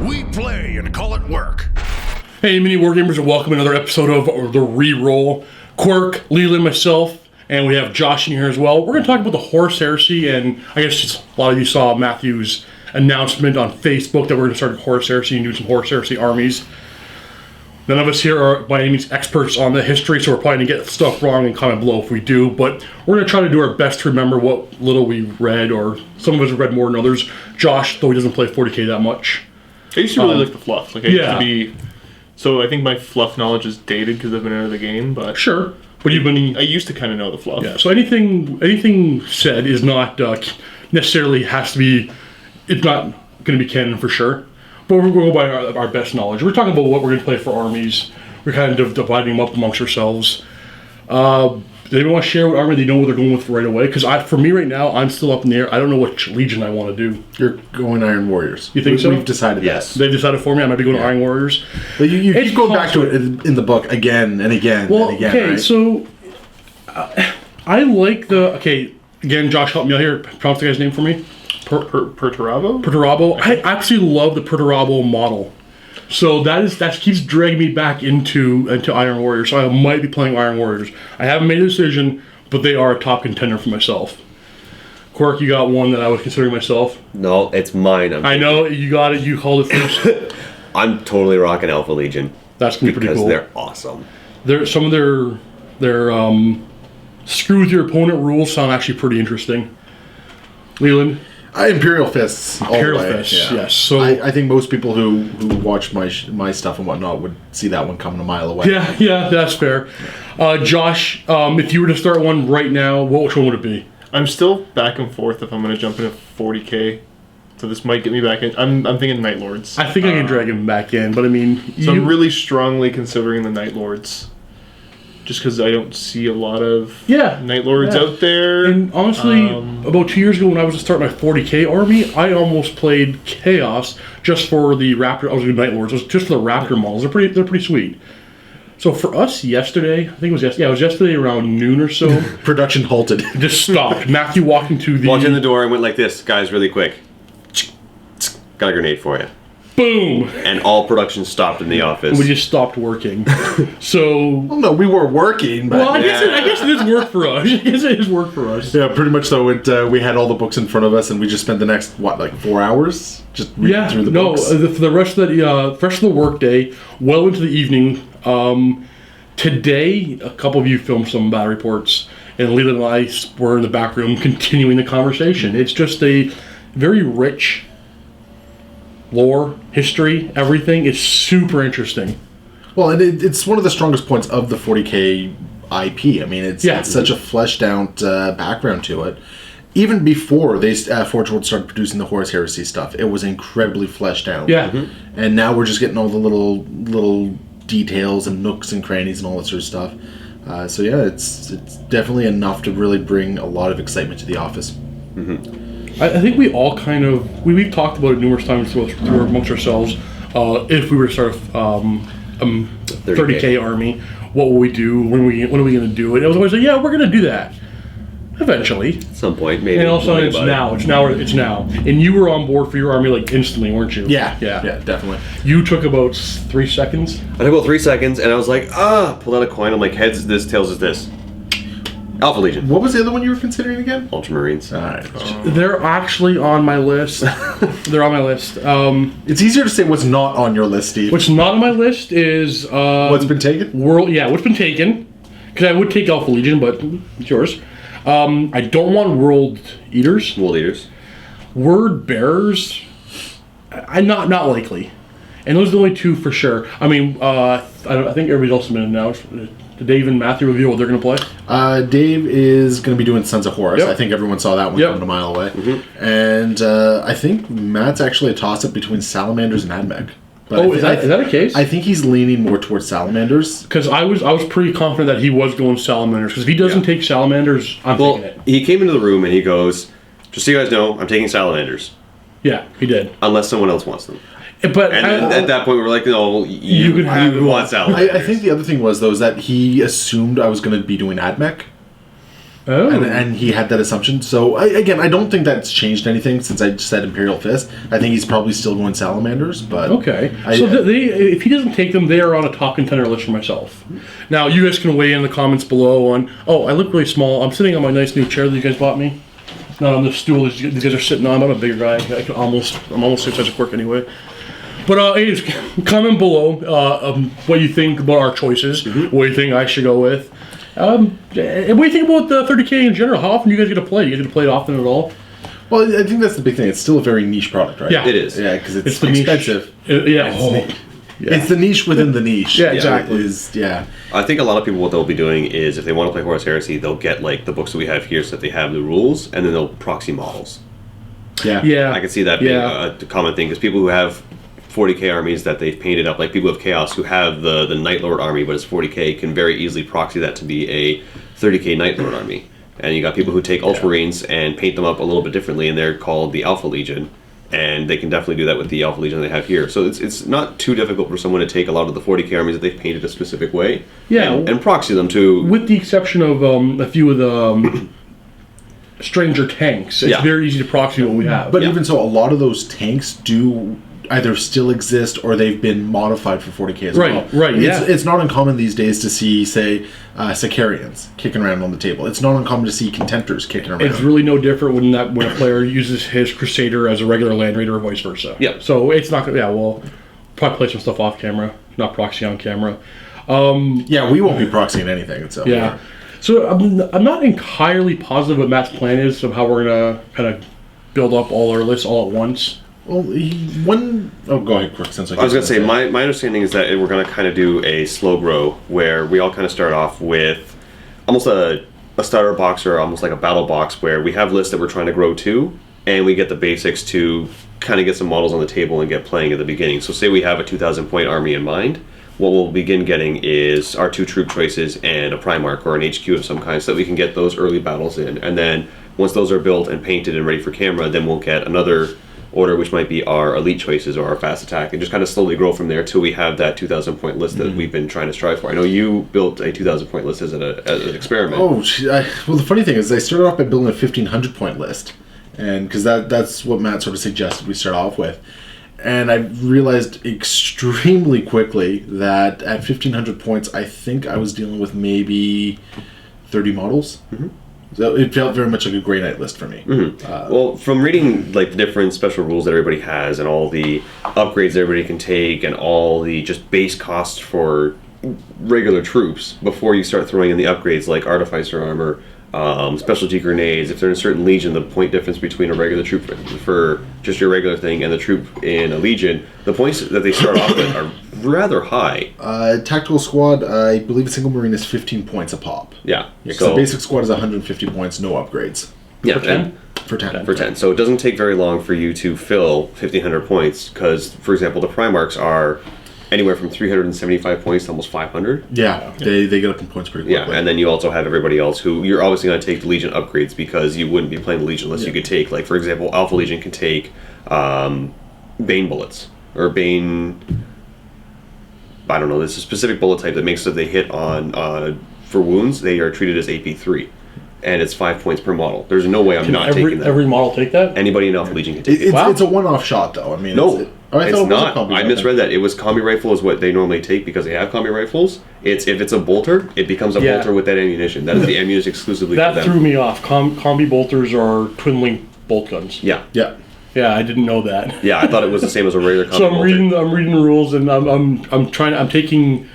We play and call it work. Hey, MiniWarGamers, and welcome to another episode of the Reroll. Quirk, Leland, myself, and we have Josh in here as well. We're going to talk about the Horus Heresy, and I guess just a lot of you saw Matthew's announcement on Facebook that we're going to start Horus Heresy and do some Horus Heresy armies. None of us here are by any means experts on the history, so we're probably going to get stuff wrong and comment below if we do, but we're going to try to do our best to remember what little we read, or some of us have read more than others. Josh, though he doesn't play 40k that much. I used to really like the fluff. Like I used to be, so I think my fluff knowledge is dated because I've been out of the game. But sure, but you've been. I used to kind of know the fluff. Yeah. So anything said is not necessarily has to be. It's not going to be canon for sure. But we're going to go by our best knowledge. We're talking about what we're going to play for armies. We're kind of dividing them up amongst ourselves. Do they want to share what army they know what they're going with right away? Because for me right now, I'm still up in the air. I don't know which legion I want to do. You're going Iron Warriors. You think so? We've decided yes. They've decided for me. I might be going to Iron Warriors. But you keep going back to it in the book again and again and again. Okay, right? so I like the... Okay, again, Josh, help me out here. Pronounce the guy's name for me. Perturabo? Perturabo. I absolutely love the Perturabo model. So that keeps dragging me back into Iron Warriors. So I might be playing Iron Warriors. I haven't made a decision, but they are a top contender for myself. Quirk, you got one that I was considering myself. No, it's mine. I know you got it. You called it first. I'm totally rocking Alpha Legion. That's gonna be pretty cool. Because they're awesome. Some of their screw with your opponent rules sound actually pretty interesting. Leland. Imperial Fists. Imperial Fists, yes. So I think most people who watch my stuff and whatnot would see that one coming a mile away. Yeah, that's fair. Josh, if you were to start one right now, which one would it be? I'm still back and forth if I'm going to jump into 40k. So this might get me back in. I'm thinking Night Lords. I think I can drag him back in, but I mean... I'm really strongly considering the Night Lords. Just because I don't see a lot of Night Lords out there. And honestly, about 2 years ago when I was to start my 40k army, I almost played Chaos just for the Raptor. I was doing Night Lords. It was just for the Raptor models. They're pretty sweet. So for us yesterday, I think it was yesterday. Yeah, it was yesterday around noon or so. Production halted. Just stopped. Matthew walked into the... Walked in the door and went like this, guys, really quick. Got a grenade for you. Boom! And all production stopped in the office. We just stopped working. So... Well, no, we were working, but... Well, I guess it is work for us. I guess it is work for us. Yeah, pretty much so. We had all the books in front of us, and we just spent the next, 4 hours just reading through the books? For the rest of the work day, well into the evening. Today, a couple of you filmed some battle reports, and Leland and I were in the back room continuing the conversation. It's just a very rich... lore, history, everything is super interesting. Well, and it's one of the strongest points of the 40k IP. I mean, it's such a fleshed out background to it. Even before Forge World started producing the Horus Heresy stuff, it was incredibly fleshed out. Yeah. Mm-hmm. And now we're just getting all the little details and nooks and crannies and all that sort of stuff. So yeah, it's definitely enough to really bring a lot of excitement to the office. Mm-hmm. I think we all kind of we've talked about it numerous times through amongst ourselves. If we were to start a 30k army, what will we do? When are we going to do it? I was always like, yeah, we're going to do that eventually. At some point, maybe. And all of a sudden, it's now. And you were on board for your army like instantly, weren't you? Yeah, definitely. You took about 3 seconds. I took about 3 seconds, and I was like, pulled out a coin. I'm like, heads is this, tails is this. Alpha Legion. What was the other one you were considering again? Ultramarines. All right. They're actually on my list. They're on my list. It's easier to say what's not on your list, Steve. What's not on my list is... what's been taken? What's been taken. Because I would take Alpha Legion, but it's yours. I don't want World Eaters. World Eaters. Word Bearers, I'm not likely. And those are the only two for sure. I mean, I think everybody else has been announced. Did Dave and Matthew reveal what they're going to play? Dave is going to be doing Sons of Horus. Yep. I think everyone saw that one coming a mile away. Mm-hmm. And I think Matt's actually a toss-up between Salamanders and Admech. Is that a case? I think he's leaning more towards Salamanders. Because I was pretty confident that he was going Salamanders. Because if he doesn't take Salamanders, I'm taking it. He came into the room and he goes, just so you guys know, I'm taking Salamanders. Yeah, he did. Unless someone else wants them. But at that point, we were like, no, you want Salamanders. I think the other thing was, though, is that he assumed I was going to be doing Admech. And he had that assumption. So, again, I don't think that's changed anything since I said Imperial Fist. I think he's probably still going Salamanders, but... Okay. If he doesn't take them, they are on a top contender list for myself. Now, you guys can weigh in the comments below on, I look really small. I'm sitting on my nice new chair that you guys bought me. Not on the stool these guys are sitting on. I'm a bigger guy. I'm almost 6 size of Quirk anyway. But anyways, comment below what you think about our choices. What you think I should go with. And what do you think about the 30K in general? How often do you guys get to play? Do you get to play it often at all? Well, I think that's the big thing. It's still a very niche product, right? Yeah, it is. Yeah, because it's the expensive. It's the niche within the niche. Yeah, exactly. I think a lot of people, what they'll be doing is, if they want to play Horus Heresy, they'll get like the books that we have here so that they have the rules, and then they'll proxy models. Yeah. I can see that being a common thing, because people who have 40k armies that they've painted up, like people of Chaos who have the Night Lord army, but it's 40k, can very easily proxy that to be a 30k Night Lord army. And you got people who take Ultramarines and paint them up a little bit differently, and they're called the Alpha Legion. And they can definitely do that with the Alpha Legion they have here. So it's not too difficult for someone to take a lot of the 40k armies that they've painted a specific way and proxy them to... With the exception of a few of the Stranger tanks, it's very easy to proxy what we have. But even so, a lot of those tanks do either still exist or they've been modified for 40k as well. Right, It's not uncommon these days to see, say, Sicarians kicking around on the table. It's not uncommon to see Contemptors kicking around. It's really no different when a player uses his Crusader as a regular Land Raider or vice versa. Yeah. So it's not going to... Yeah, we'll probably play some stuff off camera, not proxy on camera. We won't be proxying anything. So yeah. So I'm not entirely positive what Matt's plan is of how we're going to kind of build up all our lists all at once. Well, go ahead, Quirk. Since I was going to say, my understanding is that we're going to kind of do a slow grow where we all kind of start off with almost a starter box or almost like a battle box where we have lists that we're trying to grow to, and we get the basics to kind of get some models on the table and get playing at the beginning. So say we have a 2,000 point army in mind, what we'll begin getting is our 2 troop choices and a Primarch or an HQ of some kind so that we can get those early battles in. And then once those are built and painted and ready for camera, then we'll get another order, which might be our elite choices or our fast attack, and just kind of slowly grow from there till we have that 2,000 point list that we've been trying to strive for. I know you built a 2,000 point list as an experiment. Well, the funny thing is, I started off by building a 1,500 point list, and because that's what Matt sort of suggested we start off with, and I realized extremely quickly that at 1,500 points, I think I was dealing with maybe 30 models. So it felt very much like a Grey Knight list for me. Well, from reading like the different special rules that everybody has and all the upgrades everybody can take and all the just base costs for regular troops before you start throwing in the upgrades like Artificer Armor, specialty grenades, if they're in a certain legion, the point difference between a regular troop for just your regular thing and the troop in a legion, the points that they start off with are rather high. Tactical squad, I believe a single marine is 15 points a pop. Yeah. So the basic squad is 150 points, no upgrades. Yeah. For 10? For 10. So it doesn't take very long for you to fill 1,500 points because, for example, the Primarchs are anywhere from 375 points to almost 500. Yeah, they get up in points pretty quickly. Yeah, and then you also have everybody else who you're obviously going to take the Legion upgrades because you wouldn't be playing the Legion unless you could take, like, for example, Alpha Legion can take Bane bullets. Or Bane... I don't know, there's a specific bullet type that makes so they hit on... for wounds, they are treated as AP3. And it's 5 points per model. There's no way I'm not taking that. Every model take that? Anybody in Alpha Legion can take it. It's a one-off shot, though. I mean, no, it's not. I misread that. that. It was combi rifle is what they normally take because they have combi rifles. If it's a bolter, it becomes a bolter with that ammunition. That is the ammunition exclusively for them. That threw me off. Combi bolters are twin-link bolt guns. Yeah. Yeah. Yeah, I didn't know that. Yeah, I thought it was the same as a regular combi So bolter. I'm reading the rules and I'm taking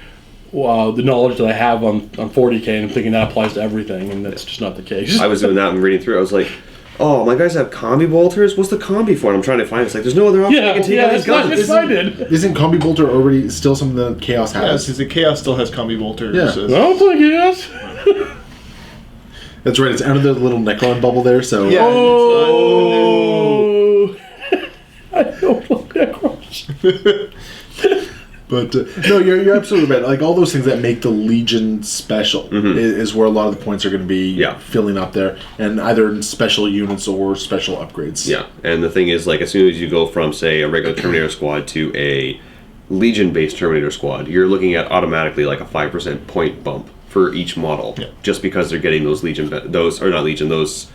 the knowledge that I have on 40k and I'm thinking that applies to everything, and that's just not the case. I was doing that and reading through. I was like, oh, my guys have combi bolters? What's the combi for? And I'm trying to find it. It's like, there's no other option. I can take all these guns. That's what I did. Isn't Combi Bolter already still something that Chaos has? Yes, because the Chaos still has combi bolters. Yeah. No, play Chaos. That's right. It's out of the little Necron bubble there. So Yeah. Oh, I don't like Necrons. But no, you're absolutely right. Like all those things that make the Legion special is where a lot of the points are going to be filling up there, and either in special units or special upgrades. Yeah, and the thing is, like, as soon as you go from, say, a regular Terminator squad to a Legion-based Terminator squad, you're looking at automatically like a 5% point bump for each model, just because they're getting those upgrades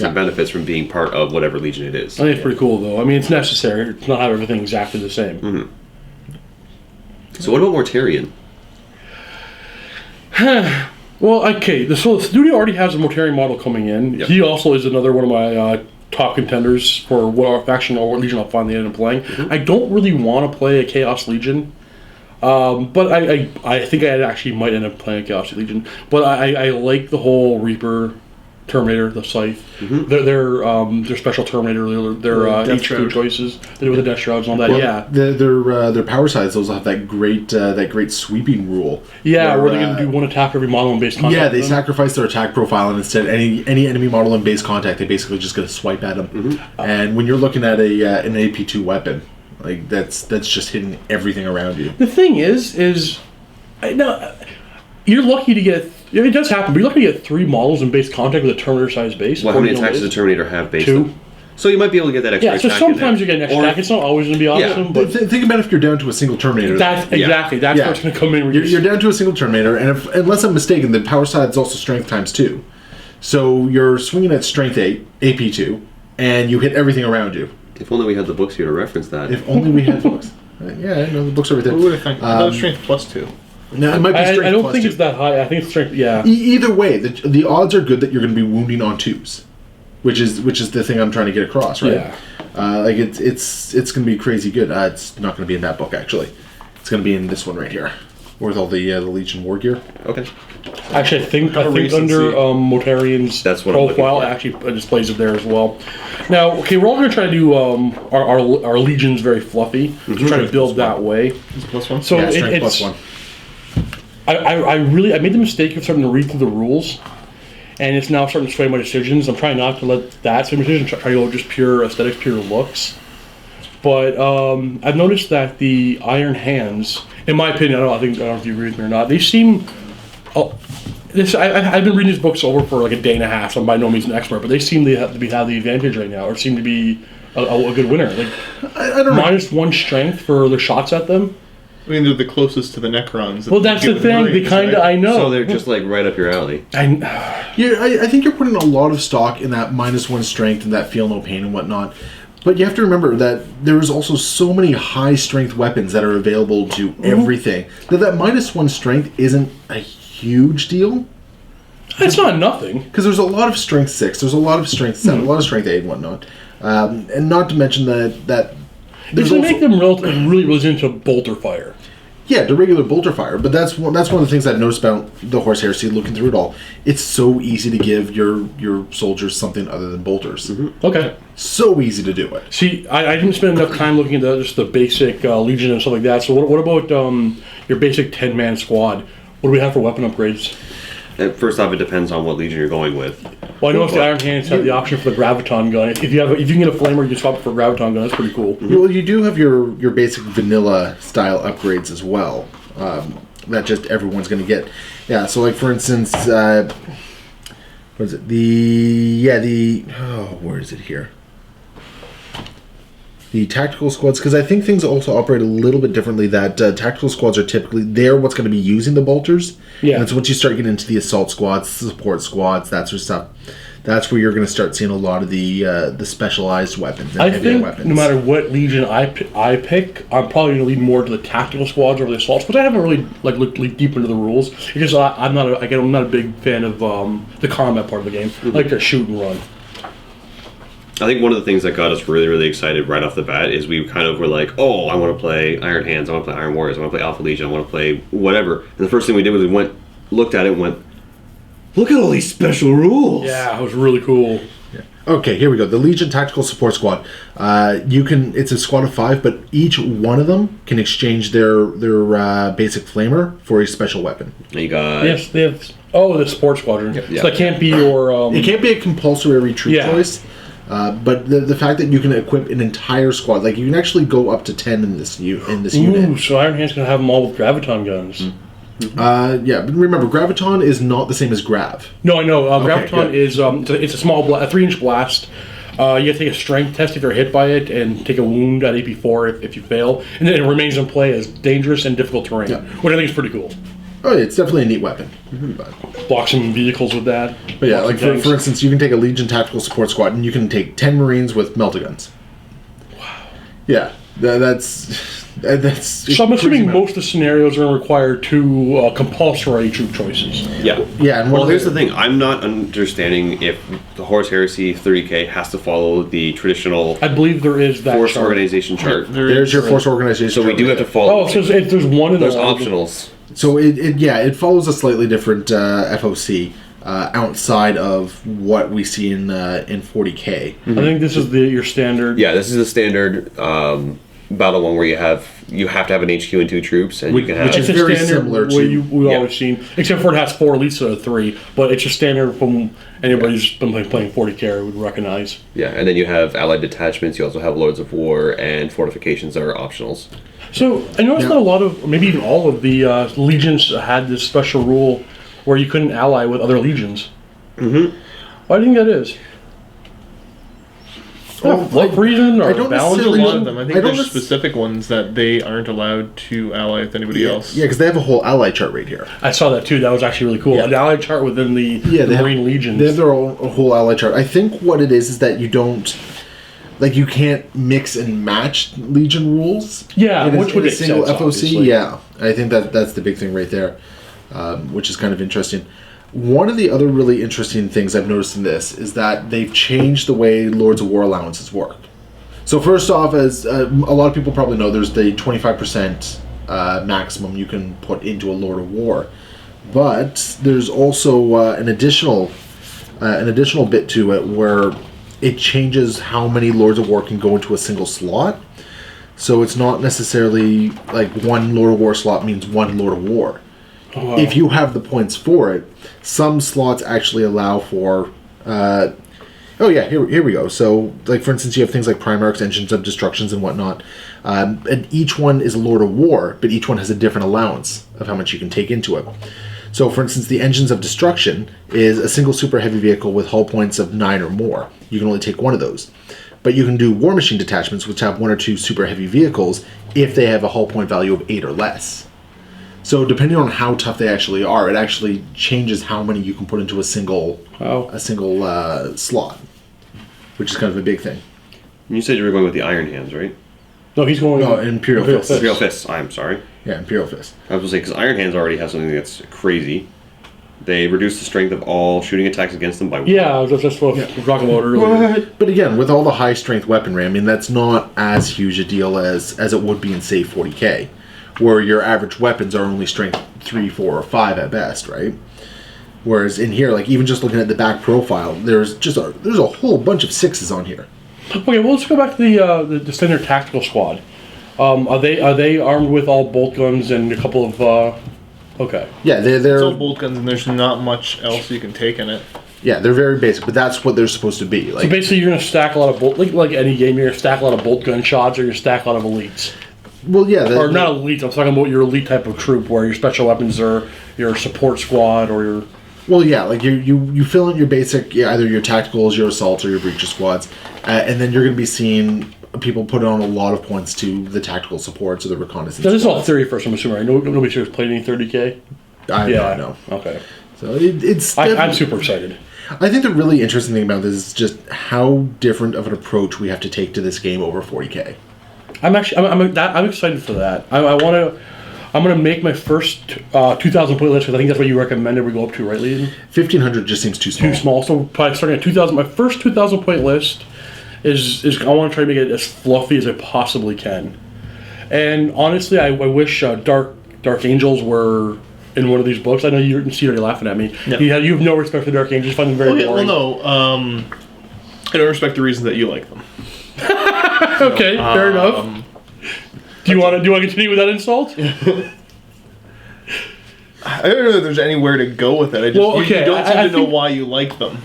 and benefits from being part of whatever Legion it is. I think it's pretty cool, though. I mean, it's necessary to not have everything exactly the same. Mm-hmm. So what about Mortarion? Well, okay, so the studio already has a Mortarion model coming in. Yep. He also is another one of my top contenders for what faction or what Legion I'll finally end up playing. Mm-hmm. I don't really want to play a Chaos Legion. But I think I actually might end up playing a Chaos Legion. But I like the whole Reaper, Terminator, the Scythe. Mm-hmm. Their special Terminator, their HQ choices. They do with the Death Shrouds and all that. Well, their power sides also have that great sweeping rule. Yeah, where they're going to do one attack for every model in base contact. Yeah, they sacrifice their attack profile, and instead any enemy model in base contact, they basically just going to swipe at them. Mm-hmm. And when you're looking at an AP2 weapon, like that's just hitting everything around you. The thing is you're lucky to get. It does happen, but you're lucky to get 3 models in base contact with a Terminator-sized base. Well, how many attacks does the Terminator have based 2. on? So you might be able to get that extra attack. Yeah, so sometimes you get an extra attack. It's not always going to be awesome. Yeah. But think about if you're down to a single Terminator. That's where it's going to come in. You're down to a single Terminator, and unless I'm mistaken, the power side is also strength times 2. So you're swinging at strength 8, AP2, and you hit everything around you. If only we had the books here to reference that. If only we had books. Yeah, I know the books are right there. What would I think? That strength plus 2. No, it might be strength I don't plus think 2. it's that high. I think it's strength. Yeah. Either way, the odds are good that you're going to be wounding on 2s, which is the thing I'm trying to get across, right? Yeah. It's going to be crazy good. It's not going to be in that book actually. It's going to be in this one right here, with all the Legion war gear. Okay. Actually, I think under Mortarion's profile, it actually displays it there as well. Now, okay, we're all going to try to do our legions very fluffy. To try to build that way. It's +1. So it's +1. I made the mistake of starting to read through the rules, and it's now starting to sway my decisions. I'm trying not to let that sway my decisions. Try to go just pure aesthetics, pure looks. But I've noticed that the Iron Hands, in my opinion, I don't know if you agree with me or not, they seem. I've been reading these books over for like a day and a half, so I'm by no means an expert, but they seem to have the advantage right now, or seem to be a good winner. Like I don't know. -1 strength for their shots at them. I mean, they're the closest to the Necrons. Well, that's the thing. They kind of, I know. So they're just like right up your alley. I think you're putting a lot of stock in that -1 strength and that feel no pain and whatnot. But you have to remember that there is also so many high strength weapons that are available to everything that -1 strength isn't a huge deal. It's not nothing. Because there's a lot of strength 6, there's a lot of strength 7, a lot of strength 8 and whatnot. And not to mention that there's also make them really resilient to bolter fire. Yeah, to regular bolter fire, but that's one of the things I've noticed about the Horus Heresy. Looking through it all, it's so easy to give your soldiers something other than bolters. Mm-hmm. Okay, so easy to do it. See, I didn't spend enough time looking at just the basic Legion and stuff like that. So what about your basic 10-man squad? What do we have for weapon upgrades? First off, it depends on what Legion you're going with. Well, I know if the Iron Hands have the option for the Graviton gun. If you can get a flamer, you can swap it for a Graviton gun. That's pretty cool. Mm-hmm. Well, you do have your basic vanilla style upgrades as well. That just everyone's going to get. Yeah. So, like for instance, what is it? Where is it here? The tactical squads, because I think things also operate a little bit differently. That tactical squads are typically what's going to be using the bolters. Yeah. And so once you start getting into the assault squads, support squads, that sort of stuff, that's where you're going to start seeing a lot of the specialized weapons. And I think no matter what Legion I pick, I'm probably going to lean more to the tactical squads over the assault squads. I haven't really looked deep into the rules because I'm not a big fan of the combat part of the game. I like to shoot and run. I think one of the things that got us really, really excited right off the bat is we kind of were like, oh, I want to play Iron Hands, I want to play Iron Warriors, I want to play Alpha Legion, I want to play whatever. And the first thing we did was we looked at it and went, look at all these special rules. Yeah, it was really cool. Yeah. Okay, here we go. The Legion Tactical Support Squad. It's a squad of 5, but each one of them can exchange their basic flamer for a special weapon. You got... Yes, they have... Oh, the support squadron. Yep. So that can't be your... It can't be a compulsory retreat choice. But the fact that you can equip an entire squad, like you can actually go up to 10 in this unit. So Iron Hand's going to have them all with Graviton guns. Mm-hmm. Yeah, but remember, Graviton is not the same as Grav. No, I know. Graviton is it's a small, a 3-inch blast. You have to take a strength test if you're hit by it, and take a wound at AP4 if you fail, and then it remains in play as dangerous and difficult terrain, which I think is pretty cool. Oh, yeah, it's definitely a neat weapon. Block some vehicles with that. But yeah, Block like some for instance, you can take a Legion Tactical Support Squad and you can take 10 Marines with melta-guns. Wow. Yeah, that's... So I'm assuming most of the scenarios are going to require 2 compulsory troop choices. Yeah. Yeah, and well, here's the thing. I'm not understanding if the Horus Heresy 30K has to follow the traditional I believe there is that force chart. organization chart. There's your force organization. So we do have to follow. Oh, so there's one in there's the optionals. So it follows a slightly different FOC outside of what we see in 40K. I think this is your standard. Yeah, this is the standard battle one where you have to have an HQ and 2 troops, and you can have. Which is very similar to we've Yeah. always seen, except for it has 4 elites instead of 3. But it's a standard from anybody who's been playing 40K would recognize. Yeah, and then you have allied detachments. You also have Lords of War and fortifications that are optionals. So I noticed that a lot of, maybe even all of the legions had this special rule where you couldn't ally with other legions. Mm-hmm. Why do you think that is? What reason or I don't balance? A necessarily lot know- of them. I think I don't there's nec- specific ones that they aren't allowed to ally with anybody else. Yeah, because they have a whole ally chart right here. I saw that too. That was actually really cool. Yeah. An allied chart within the Yeah, they Marine have, legions. They have their own whole ally chart. I think what it is that you don't... Like, you can't mix and match Legion rules. Yeah, in which would a make single sense, FOC. obviously. Yeah, I think that's the big thing right there, which is kind of interesting. One of the other really interesting things I've noticed in this is that they've changed the way Lords of War allowances work. So first off, as a lot of people probably know, there's the 25% maximum you can put into a Lord of War, but there's also an additional bit to it where it changes how many Lords of War can go into a single slot. So it's not necessarily like one Lord of War slot means one Lord of War. Oh, wow. If you have the points for it, some slots actually allow for... here we go. So, like, for instance, you have things like Primarchs, Engines of Destructions, and whatnot. And each one is a Lord of War, but each one has a different allowance of how much you can take into it. So, for instance, the Engines of Destruction is a single super heavy vehicle with hull points of 9 or more. You can only take one of those. But you can do War Machine detachments, which have 1 or 2 super heavy vehicles, if they have a hull point value of 8 or less. So, depending on how tough they actually are, it actually changes how many you can put into a single slot, which is kind of a big thing. You said you were going with the Iron Hands, right? No, he's going... Oh, Imperial Fist. Imperial Fists. I'm sorry. Yeah, Imperial Fist. I was going to say, because Iron Hands already have something that's crazy. They reduce the strength of all shooting attacks against them by 1. Yeah, that's what we were talking about earlier. But again, with all the high strength weaponry, I mean, that's not as huge a deal as it would be in, say, 40K, where your average weapons are only strength 3, 4, or 5 at best, right? Whereas in here, like, even just looking at the back profile, there's a whole bunch of 6s on here. Okay, well, let's go back to the standard tactical squad. Are they armed with all bolt guns and a couple of... Okay. Yeah, It's they're all bolt guns, and there's not much else you can take in it. yeah, they're very basic, but that's what they're supposed to be. Like, So basically, you're going to stack a lot of bolt... Like any game, you're going to stack a lot of bolt gun shots, or you're going to stack a lot of elites. well, yeah, Or not elites, I'm talking about your elite type of troop, where your special weapons are your support squad, or your... Well, yeah, like you fill in your basic, either your tacticals, your assaults, or your breacher squads, and then you're going to be seeing people put on a lot of points to the tactical supports or the reconnaissance. So this is all squads. theory first, I'm assuming. Right? Nobody's here has played any 30K? I know. Okay. So it's. I'm super excited. I think the really interesting thing about this is just how different of an approach we have to take to this game over 40K. I'm excited for that. I'm gonna make my first 2,000 point list because I think that's what you recommended we go up to, right, Lee? 1,500 just seems too small. Too small. So probably starting at 2,000. My first 2,000 point list is I want to try to make it as fluffy as I possibly can. And honestly, I wish Dark Angels were in one of these books. I know you can see already laughing at me. No. You have no respect for Dark Angels. You find them very boring. Well, no. I don't respect the reason that you like them. Okay, fair enough. Do you want to continue with that insult? I don't know if there's anywhere to go with it. You don't seem to know why you like them.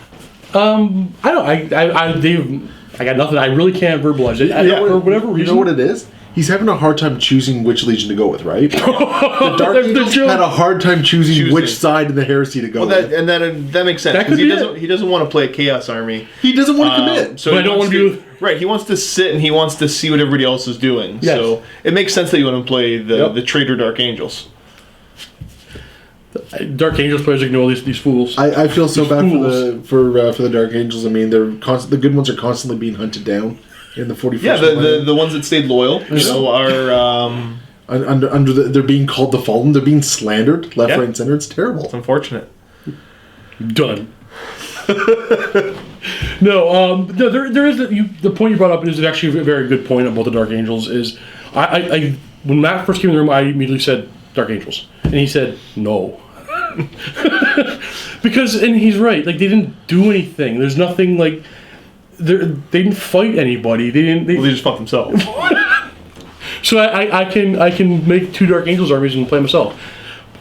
I don't. I got nothing. I really can't verbalize it. For whatever reason. You know what it is? He's having a hard time choosing which Legion to go with, right? The Dark Angels had a hard time choosing which side of the Heresy to go with. That makes sense. That could Because be he doesn't want to play a Chaos Army. He doesn't want to commit. So But I don't want to be... Right, he wants to sit and he wants to see what everybody else is doing. Yes. So it makes sense that you want to play the Traitor Dark Angels. Dark Angels players ignore these fools. I feel so bad for the Dark Angels. I mean, the good ones are constantly being hunted down in the 41st. Yeah, the ones that stayed loyal, are they're being called the Fallen. They're being slandered left, right, and center. It's terrible. It's unfortunate. Done. No, there is the point you brought up is actually a very good point about the Dark Angels. Is I when Matt first came in the room, I immediately said Dark Angels, and he said no. And he's right. Like, they didn't do anything. There's nothing like they didn't fight anybody. They just fought themselves. So I can make 2 Dark Angels armies and play myself.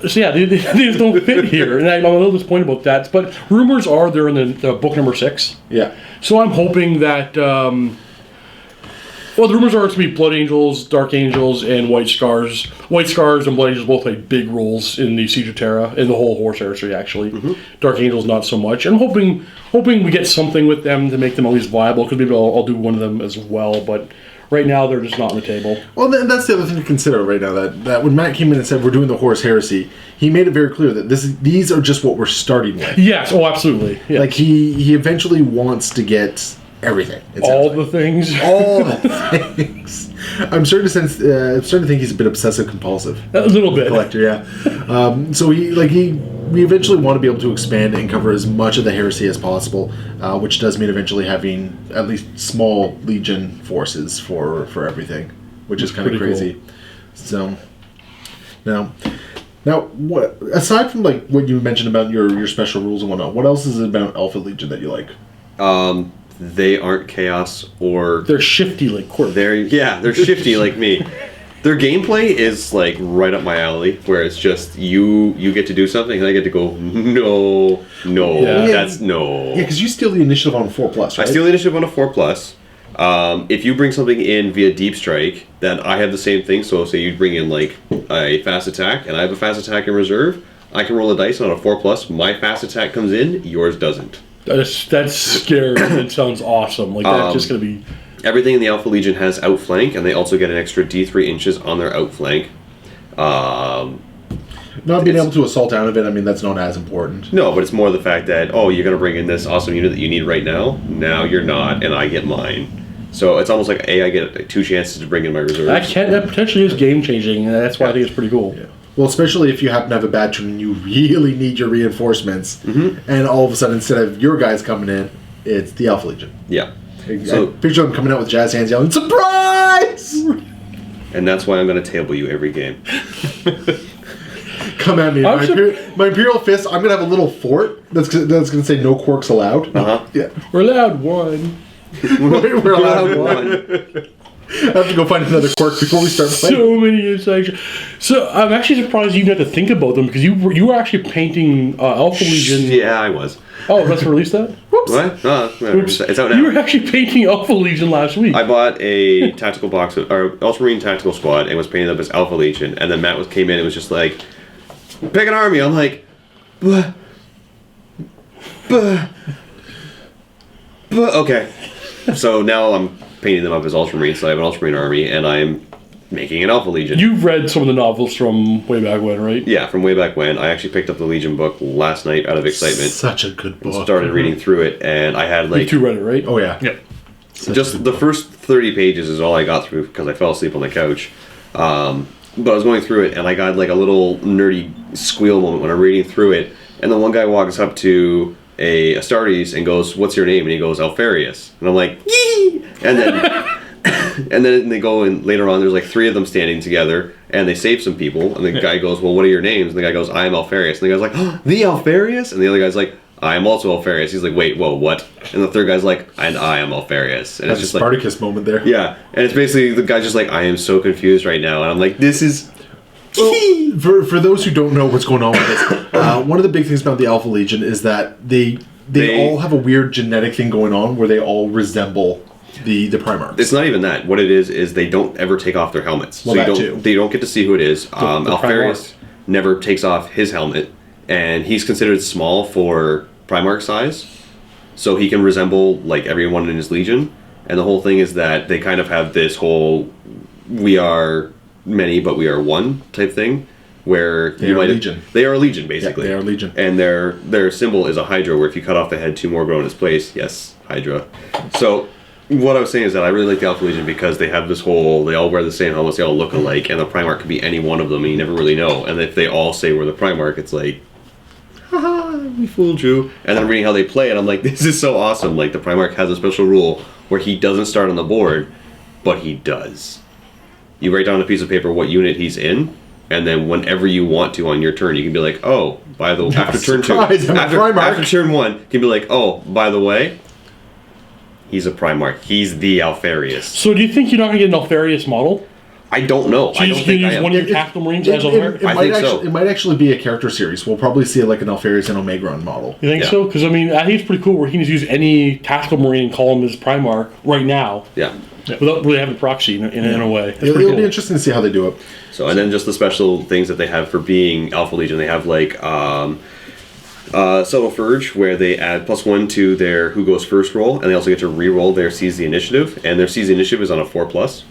So yeah, they just don't fit here, and I'm a little disappointed about that. But rumors are they're in the book number 6. Yeah. So I'm hoping that. Well, the rumors are it's going to be Blood Angels, Dark Angels, and White Scars. White Scars and Blood Angels both play big roles in the Siege of Terra, in the whole Horus Heresy, actually. Mm-hmm. Dark Angels, not so much. I'm hoping we get something with them to make them at least viable, because maybe I'll do one of them as well, but right now they're just not on the table. Well, that's the other thing to consider right now, that when Matt came in and said we're doing the Horus Heresy, he made it very clear that these are just what we're starting with. Yes, absolutely. Yeah. Like, he eventually wants to get everything. All the things. All the things. I'm starting to think he's a bit obsessive compulsive. A little bit. Collector, yeah. So we eventually want to be able to expand and cover as much of the heresy as possible, which does mean eventually having at least small legion forces for everything, which is kind of crazy. Cool. So now, what aside from like what you mentioned about your special rules and whatnot, what else is it about Alpha Legion that you like? They aren't chaos, or they're shifty like Quirk. They're shifty like me. Their gameplay is like right up my alley, where it's just you get to do something and I get to go no, that's no. Yeah, because you steal the initiative on a 4+, right? I steal the initiative on a 4+. If you bring something in via deep strike, then I have the same thing. So say you bring in like a fast attack, and I have a fast attack in reserve. I can roll a dice on a 4+. My fast attack comes in, yours doesn't. That's scary. It sounds awesome. Like, that's just going to be... Everything in the Alpha Legion has outflank, and they also get an extra D3 inches on their outflank. Not being able to assault out of it, I mean, that's not as important. No, but it's more the fact that, you're going to bring in this awesome unit that you need right now. Now you're not, and I get mine. So it's almost like, I get 2 chances to bring in my reserves. That potentially is game-changing, and that's why I think it's pretty cool. Yeah. Well, especially if you happen to have a bad turn and you really need your reinforcements, and all of a sudden, instead of your guys coming in, it's the Alpha Legion. Yeah. So picture them coming out with jazz hands yelling, "Surprise!" And that's why I'm going to table you every game. Come at me. My Imperial Fist, I'm going to have a little fort that's going to say no quirks allowed. Uh-huh. Yeah. We're allowed 1. We're allowed 1. I have to go find another quirk before we start playing. So many insights. So I'm actually surprised you had to think about them, because you were actually painting Alpha Legion. Yeah, I was. Oh, let's release that? Whoops. What? Oops. It's out now. You were actually painting Alpha Legion last week. I bought a tactical box, or Ultramarine Tactical Squad, and was painted up as Alpha Legion. And then Matt came in and was just like, pick an army. I'm like, okay. So now I'm painting them up as Ultramarine, so I have an Ultramarine army, and I'm making an Alpha Legion. You've read some of the novels from way back when, right? Yeah, from way back when. I actually picked up the Legion book last night out of excitement. Such a good book. And started reading through it, and I had like... You two read it, right? Oh, yeah. Yep. Just the first 30 pages is all I got through, because I fell asleep on the couch. But I was going through it, and I got like a little nerdy squeal moment when I'm reading through it, and then one guy walks up to a Astartes and goes, "What's your name?" And he goes, "Alfarius." And I'm like, "Yee!" And then... and then they go, and later on there's like 3 of them standing together, and they save some people, and the guy goes, "Well, what are your names?" And the guy goes, "I am Alfarius." And the guy's like, "Oh, the Alfarius?" And the other guy's like, "I am also Alfarius." He's like, "Wait, whoa, what?" And the third guy's like, "And I am Alfarius." And That's it's just a Spartacus moment there. Yeah, and it's basically the guy's just like, "I am so confused right now," and I'm like, "This is." Well, for those who don't know what's going on with this, one of the big things about the Alpha Legion is that they all have a weird genetic thing going on where they all resemble the Primarchs. It's not even that. What it is they don't ever take off their helmets. Well, so they don't get to see who it is. Alfarius never takes off his helmet, and he's considered small for Primarch size, so he can resemble like everyone in his legion. And the whole thing is that they kind of have this whole "we are many but we are one" type thing, where They are a legion. They are a legion, basically. Yeah, they are a legion. And their symbol is a Hydra, where if you cut off the head, 2 more grow in its place. Yes, Hydra. So what I was saying is that I really like the Alpha Legion because they have this whole, they all wear the same helmets, they all look alike, and the Primarch could be any one of them, and you never really know. And if they all say we're the Primarch, it's like, haha, we fooled you. And then reading how they play it, I'm like, this is so awesome. Like, the Primarch has a special rule where he doesn't start on the board, but he does. You write down on a piece of paper what unit he's in, and then whenever you want to on your turn, you can be like, oh, by the way, after turn 2, after turn 1, you can be like, oh, by the way, he's a Primarch. He's the Alfarius. So do you think you're not going to get an Alfarius model? I don't know. So I you don't can think I use am. one of your tactical marines as Alfarius? I think so. It might actually be a character series. We'll probably see like an Alfarius and Omegron model. You think so? Because, I mean, I think it's pretty cool where he can just use any tactical marine and call him his Primarch right now. Yeah. Without really having proxy in a way. It'll cool. be interesting to see how they do it. So, and then just the special things that they have for being Alpha Legion. They have like Subtle Furge, where they add +1 to their Who Goes First roll, and they also get to re-roll their Seize the Initiative, and their Seize the Initiative is on a 4+.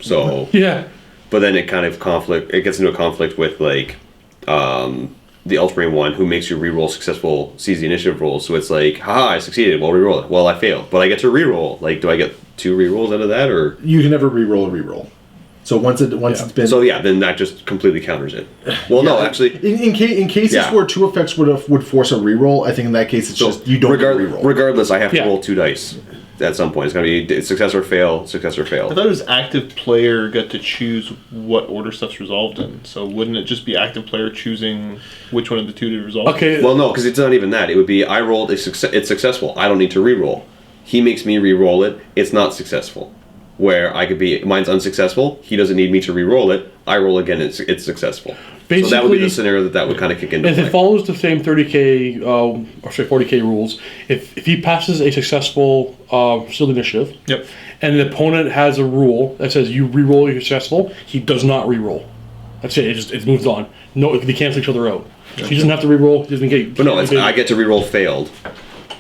So yeah, but then it kind of it gets into a conflict with like the Ultramarine one, who makes you re-roll successful Seize the Initiative rolls. So it's like, haha, I succeeded. Well, re-roll it. Well, I failed, but I get to re-roll. Like, do I get 2 re-rolls out of that, or you can never re-roll a re-roll? So once it's been then that just completely counters it. Well, no, actually, in cases where 2 effects would force a re-roll, I think in that case it's just you don't get a re-roll. Regardless, I have to roll 2 dice at some point. It's going to be success or fail, success or fail. I thought it was active player got to choose what order stuff's resolved in. So wouldn't it just be active player choosing which one of the 2 to resolve? Okay. Well, no, because it's not even that. It would be I rolled it's successful. I don't need to re-roll. He makes me re-roll it. It's not successful. Where I could be, mine's unsuccessful. He doesn't need me to re-roll it. I roll again. It's successful. Basically, so that would be the scenario that would kind of kick into if play. it follows the same 30k or sorry 40k rules, if he passes a successful sealed initiative, and the opponent has a rule that says you re-roll you're successful, he does not re-roll. That's it. It moves on. No, they cancel each other out. He doesn't have to re-roll. He doesn't get. But no, I get to re-roll failed.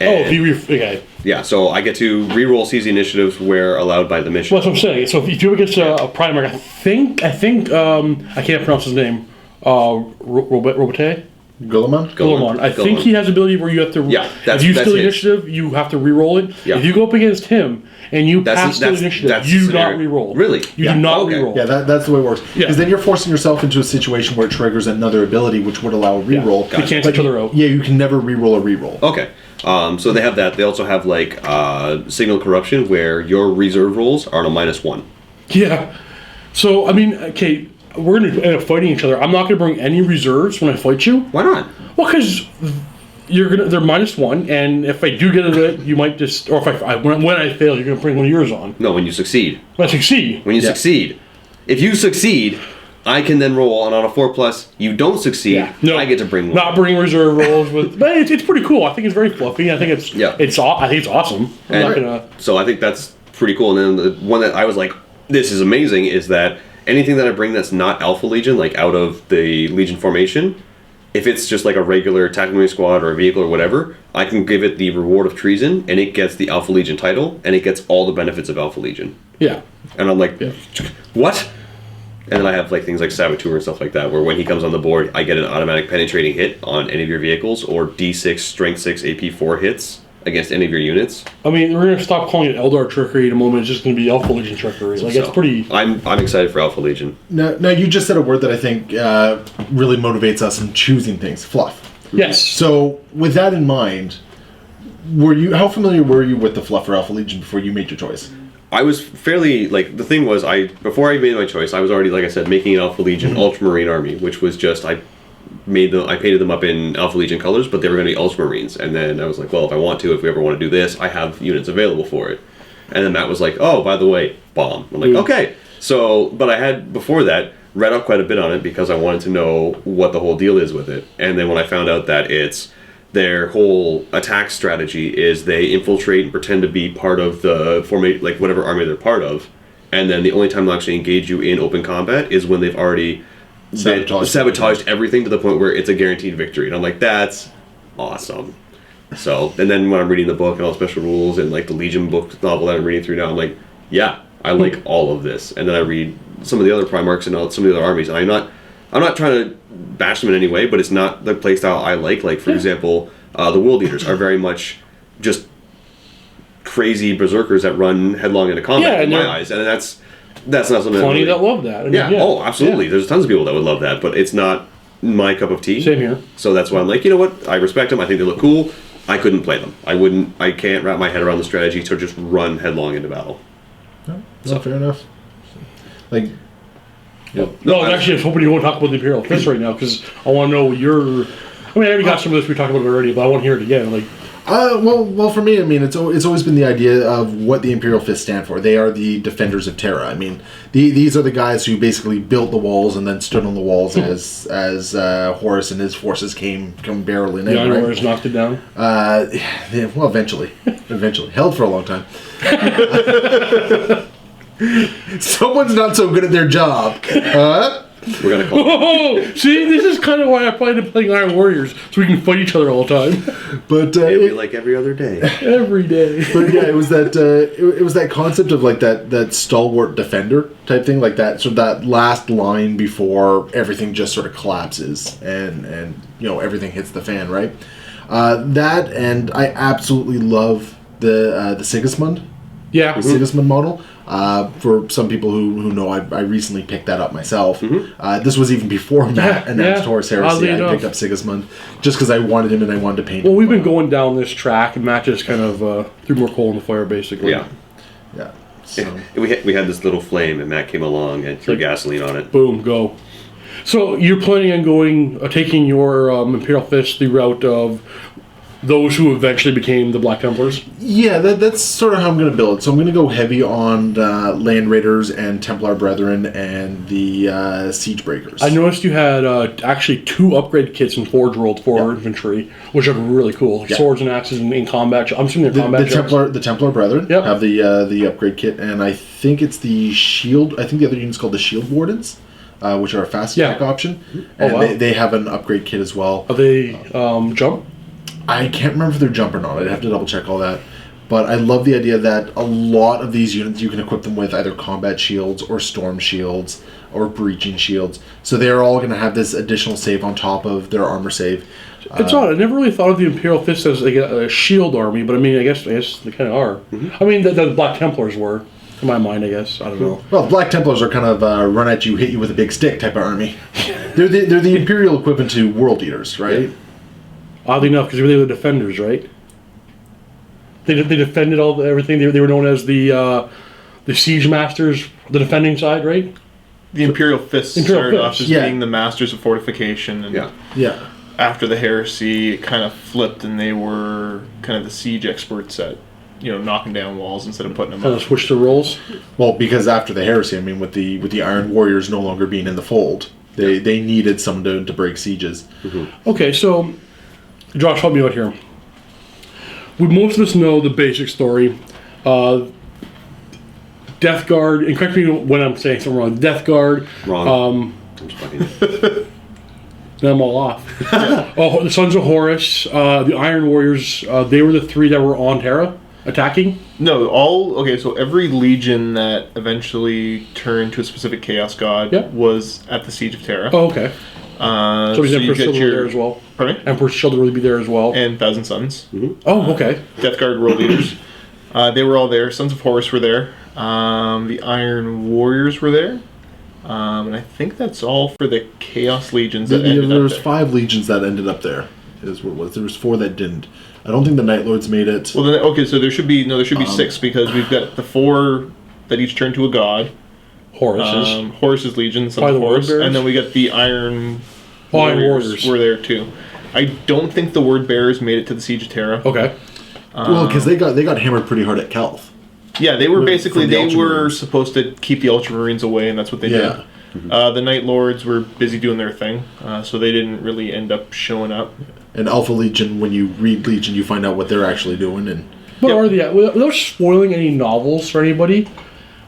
Okay. Yeah, so I get to re-roll Seize the Initiatives where allowed by the mission. Well, that's what I'm saying. So if you do against a Primarch, I think I can't pronounce his name. Robotay? Guilliman? I think he has the ability where you have to. If you steal the initiative, you have to re-roll it. Yeah. If you go up against him and you pass the initiative, you do not re-roll. Really? You do not re-roll. Yeah, that's the way it works. Because then you're forcing yourself into a situation where it triggers another ability which would allow a re-roll. They cancel each other out. Yeah, you can never re-roll a re-roll. Okay. So they have that. They also have like Signal Corruption, where your reserve rolls are on a -1. Yeah. So I mean, okay, we're going to end up fighting each other. I'm not going to bring any reserves when I fight you. Why not? Well, because they're -1, and if I do get it, you might just, or if when I fail, you're going to bring one of yours on. No, when you succeed. When I succeed. When you succeed. If you succeed, I can then roll, and on a 4+, you don't succeed, no, I get to bring one. Not bring reserve rolls, but it's pretty cool. I think it's very fluffy. I think it's awesome. So I think that's pretty cool. And then the one that I was like, this is amazing, is that anything that I bring that's not Alpha Legion, like out of the Legion formation, if it's just like a regular tactical marine squad or a vehicle or whatever, I can give it the reward of treason, and it gets the Alpha Legion title, and it gets all the benefits of Alpha Legion. Yeah. And I'm like, what? And then I have like things like Saboteur and stuff like that, where when he comes on the board, I get an automatic penetrating hit on any of your vehicles, or D6 Strength 6 AP 4 hits against any of your units. I mean, we're gonna stop calling it Eldar trickery in a moment. It's just gonna be Alpha Legion trickery. Like it's pretty. I'm excited for Alpha Legion. Now you just said a word that I think really motivates us in choosing things: fluff. Yes. So with that in mind, how familiar were you with the fluff for Alpha Legion before you made your choice? I was fairly, like, the thing was, before I made my choice, I was already, like I said, making an Alpha Legion Ultramarine army, which was just, I painted them up in Alpha Legion colors, but they were going to be Ultramarines. And then I was like, well, if we ever want to do this, I have units available for it. And then Matt was like, oh, by the way, bomb. I'm like, okay. So, but I had, before that, read up quite a bit on it because I wanted to know what the whole deal is with it. And then when I found out that their whole attack strategy is they infiltrate and pretend to be part of the formation, like whatever army they're part of, and then the only time they'll actually engage you in open combat is when they've already sabotaged everything to the point where it's a guaranteed victory. And I'm like, that's awesome. So, and then when I'm reading the book and all the special rules and like the Legion book novel that I'm reading through now, I'm like, yeah, I like all of this. And then I read some of the other Primarchs and some of the other armies, and I'm not trying to bash them in any way, but it's not the playstyle I like. Like, for example, the World Eaters are very much just crazy berserkers that run headlong into combat in my eyes, and that's not something. Plenty that love that. I mean, Oh, absolutely. There's tons of people that would love that, but it's not my cup of tea. Same here. So that's why I'm like, you know what? I respect them. I think they look cool. I couldn't play them. I can't wrap my head around the strategy to just run headlong into battle. No, fair enough. Like, no, actually, I was hoping you won't talk about the Imperial Fist right now because I want to know your. I mean, I already got some of this we talked about already, but I want to hear it again. Like, well, for me, I mean, it's always been the idea of what the Imperial Fist stand for. They are the defenders of Terra. I mean, these are the guys who basically built the walls and then stood on the walls as Horus and his forces came barreling in. The Iron Warriors knocked it down. Well, eventually, held for a long time. Someone's not so good at their job. We're gonna call. Oh, see, this is kind of why I play playing Iron Warriors, so we can fight each other all the time. But it'd be like every other day. Every day. But yeah, it was that it was that concept of like that stalwart defender type thing, like that. So that last line before everything just sort of collapses and everything hits the fan, right? That, and I absolutely love the Sigismund. Yeah. The Sigismund model. For some people who know, I recently picked that up myself. This was even before Matt announced Horus Heresy. I picked up Sigismund just because I wanted him and I wanted to paint him. Well, we've been going down this track, and Matt just kind of threw more coal in the fire, basically. Yeah. So. We had this little flame, and Matt came along and threw gasoline on it. Boom, go. So you're planning on taking your Imperial Fist the route of those who eventually became the Black Templars? Yeah, that's sort of how I'm going to build it. So I'm going to go heavy on Land Raiders and Templar Brethren and the Siege Breakers. I noticed you had actually 2 upgrade kits in Forge World for infantry, which are really cool. Like swords and axes in combat. I'm assuming they're combat the Templar Brethren have the upgrade kit, and I think it's the Shield. I think the other unit's called the Shield Wardens, which are a fast attack option. And they have an upgrade kit as well. Are they jump? I can't remember if they're jump or not. I'd have to double check all that. But I love the idea that a lot of these units, you can equip them with either combat shields or storm shields or breaching shields. So they're all going to have this additional save on top of their armor save. It's odd. I never really thought of the Imperial Fist as like a shield army, but I mean, I guess they kind of are. I mean, the Black Templars were, in my mind, I guess. I don't know. Well, Black Templars are kind of run at you, hit you with a big stick type of army. They're the Imperial equivalent to World Eaters, right? Yeah. Oddly enough, because they were the defenders, right? They defended everything. They were known as the siege masters, the defending side, right? The Imperial Fist started off as being the masters of fortification, and after the heresy, it kind of flipped, and they were kind of the siege experts at knocking down walls instead of putting them up. Switched the roles. Well, because after the heresy, I mean, with the Iron Warriors no longer being in the fold, they needed someone to break sieges. Okay, so Josh, help me out here. Most of us know the basic story. Death Guard, and correct me when I'm saying something wrong. Death Guard. Wrong. Now I'm all off. The Sons of Horus, the Iron Warriors, they were the 3 that were on Terra attacking? No, so every legion that eventually turned to a specific Chaos God was at the Siege of Terra. Oh, okay. So Emperor's Shield will be there as well. Pardon? Emperor's Shield will be there as well. And Thousand Sons. Oh, okay. Death Guard World Leaders. They were all there. Sons of Horus were there. The Iron Warriors were there. And I think that's all for the Chaos Legions that ended up there. There was 5 legions that ended up there. Is what it was. There was 4 that didn't. I don't think the Night Lords made it. Well, then, so there should be 6 because we've got the 4 that each turned to a god. Horus's Legion, Sons of Horus, and then we got the Iron Warriors were there too. I don't think the Word Bearers made it to the Siege of Terra. Okay. Well, because they got hammered pretty hard at Kelth. Yeah, they were supposed to keep the Ultramarines away, and that's what they did. The Night Lords were busy doing their thing, so they didn't really end up showing up. And Alpha Legion, when you read Legion, you find out what they're actually doing. And what are they? Without spoiling any novels for anybody,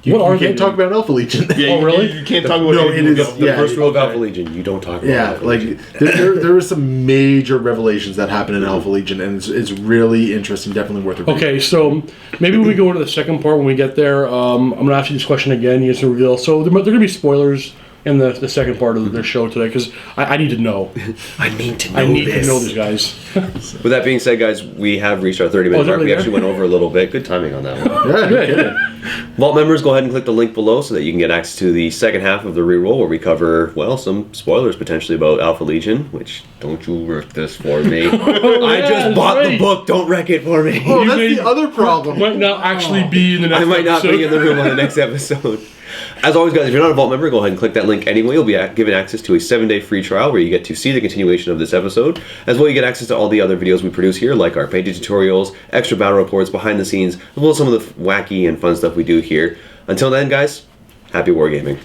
you can't talk about Alpha Legion. Yeah, really? You can't talk about the first rule of Alpha Legion. You don't talk about Alpha Legion. There were some major revelations that happened in Alpha Legion, and it's really interesting. Definitely worth it. Okay, so maybe when we go into the second part, when we get there, I'm going to ask you this question again. You can reveal. So there are going to be spoilers in the second part of the show today because I need to know. I need to know I need to know these guys. With that being said, guys, we have reached our 30-minute mark. We actually went over a little bit. Good timing on that one. Yeah, good. Vault members, go ahead and click the link below so that you can get access to the second half of the reroll where we cover, well, some spoilers potentially about Alpha Legion, which, don't you wreck this for me. I just bought the book, don't wreck it for me. Oh, that's the other problem. Might not actually be in the next episode. I might not be in the room on the next episode. As always, guys, if you're not a Vault member, go ahead and click that link anyway. You'll be given access to a 7-day free trial where you get to see the continuation of this episode. As well, you get access to all the other videos we produce here, like our painted tutorials, extra battle reports, behind the scenes, as well as some of the wacky and fun stuff we do here. Until then, guys, happy wargaming.